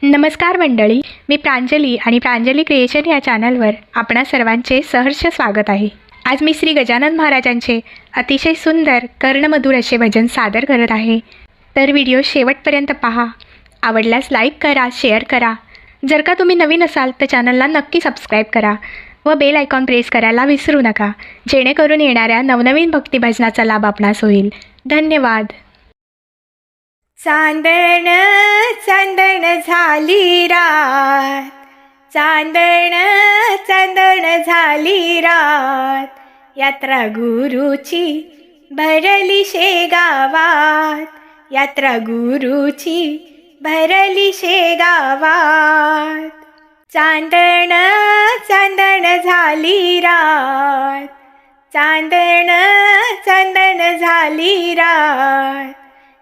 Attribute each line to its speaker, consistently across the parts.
Speaker 1: नमस्कार मंडळी, मी प्रांजली आणि प्रांजली क्रिएशन या चॅनलवर आपणा सर्वांचे सहर्ष स्वागत आहे। आज मी श्री गजानन महाराजांचे अतिशय सुंदर कर्णमधुर असे भजन सादर करत आहे। तर व्हिडिओ शेवटपर्यंत पहा। आवडल्यास लाईक करा, शेअर करा। जर का तुम्ही नवीन असाल तर चॅनलला नक्की सबस्क्राईब करा व बेल आयकॉन प्रेस करायला विसरू नका, जेणेकरून येणाऱ्या नवनवीन भक्ती भजनाचा लाभ आपणास होईल। धन्यवाद।
Speaker 2: चांदण चांदण झाली रात, चांदण चांदण झाली रात, यात्रा गुरुची भरली शेगावात, यात्रा गुरुची भरली शेगावात। चांदण चांदण झाली रात, चांदण चांदण झाली रात,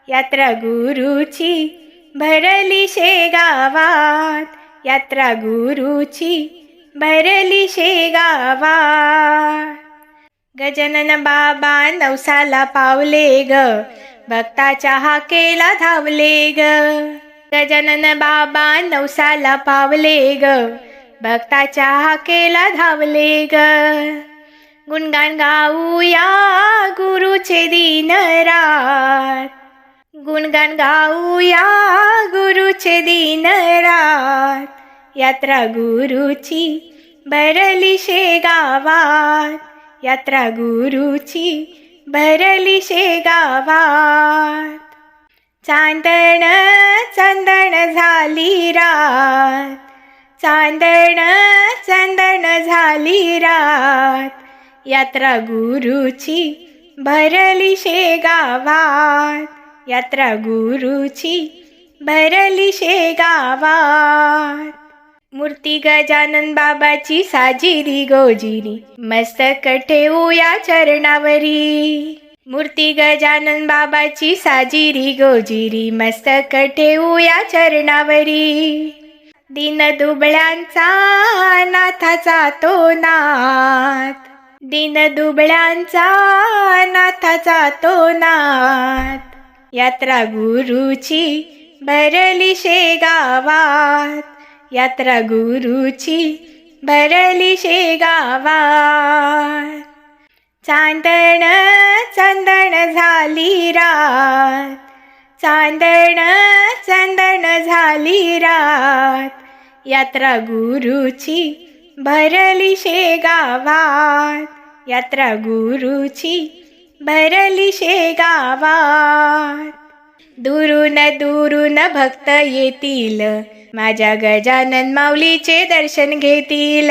Speaker 2: यात्रा गुरुची भरली शेगावात, यात्रा गुरुची भरली शेगावात। गजानन बाबा नवसाला पावले ग, भक्ताच्या हाकेला धावले ग। गजानन बाबा नवसाला पावले ग, भक्ताच्या हाकेला धावले ग। गुणगान गाऊया गुरुचे दिन रात, गुणगान गाऊया गुरुचे दिन रात, यात्रा गुरुची भरली शेगावात, यात्रा गुरुची भरली शेगावात। चांदण चांदण झाली रात, चांदण चांदण झाली रात, यात्रा गुरुची भरली शेगावात, यात्रा गुरुची भरली शेगावात। मूर्ती गजानन बाबाची साजिरी गोजिरी, मस्तक ठेवूया चरणावरी। मूर्ती गजानन बाबाची साजिरी गोजिरी, मस्तक ठेवूया चरणावरी। दीन दुबळ्यांचा नाथाचा तो नाथ, दीन दुबळ्यांचा नाथाचा तो नाथ, यात्रा गुरुची भरली शेगावात, यात्रा गुरुची भरली शेगावात। चांदण चांदण झाली रात, चांदण चांदण झाली रात, यात्रा गुरुची भरली शेगावात, यात्रा गुरुची भरली शेगावात। दुरून दुरून भक्त येतील, माझ्या गजानन माऊलीचे दर्शन घेतील।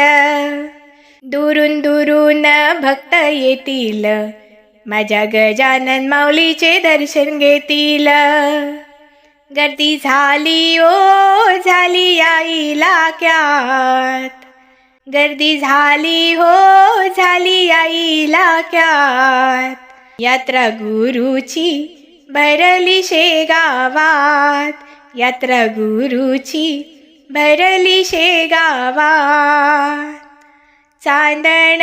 Speaker 2: दुरून दुरून भक्त येतील, माझ्या गजानन माऊलीचे दर्शन घेतील। गर्दी झाली ओ झाली आईला क्यात, गर्दी झाली हो झाली आईला क्यात, यात्रा गुरुची भरली शेगावात, यात्रा गुरुची भरली शेगावात। चांदण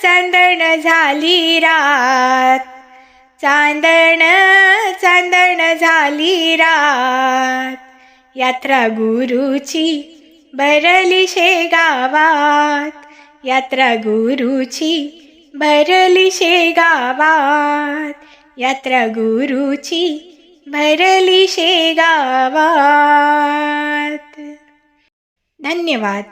Speaker 2: चांदण झाली रात, चांदण चांदण झाली रात, यात्रा गुरुची भरली शेगावात, यात्रा गुरुची भरली शेगावात, यात्रा गुरुची भरली शेगावात। धन्यवाद।